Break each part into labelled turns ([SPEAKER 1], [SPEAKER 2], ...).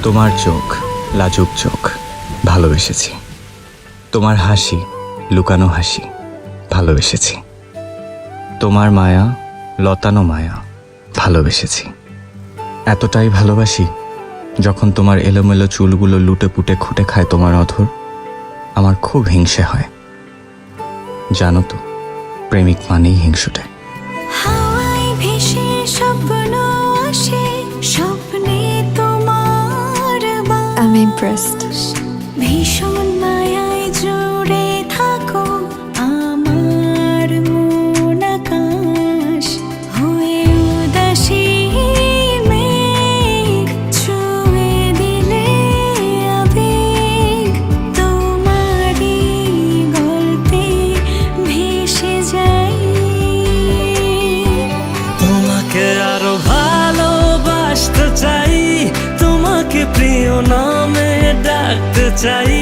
[SPEAKER 1] তোমার চোখ লাজুক চোখ ভালোবেসেছি, তোমার হাসি লুকানো হাসি ভালোবেসেছি, তোমার মায়া লতানো মায়া ভালোবেসেছি। এতটাই ভালোবাসি যখন তোমার এলোমেলো চুলগুলো লুটে পুটে খুঁটে খায় তোমার অধর, আমার খুব হিংসে হয়। জানো তো, প্রেমিক মানেই হিংসুটে।
[SPEAKER 2] হাওয়ায় ভেসে স্বপ্ন আসে, স্বপ্নে তোমার
[SPEAKER 3] I'm impressed.
[SPEAKER 2] ভীষণ মায়ায় জুড়ে থাকো আমার মন আকাশ হয়ে উদাসী মেঘ ছুঁয়ে দিলে আবেগ তোমারই গল্পে ভেসে যাই।
[SPEAKER 4] তোমাকে আরো ভালোবাসতে চাই, তোমাকে প্রিয় নামে ডাকতে চাই,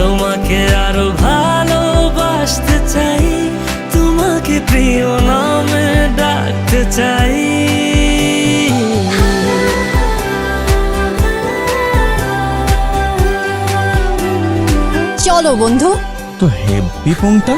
[SPEAKER 4] তোমাকে আরো ভালোবাসতে চাই, তোমাকে প্রিয় নামে ডাকতে চাই।
[SPEAKER 3] চলো বন্ধু।
[SPEAKER 5] তো হেব্বি ফোনটা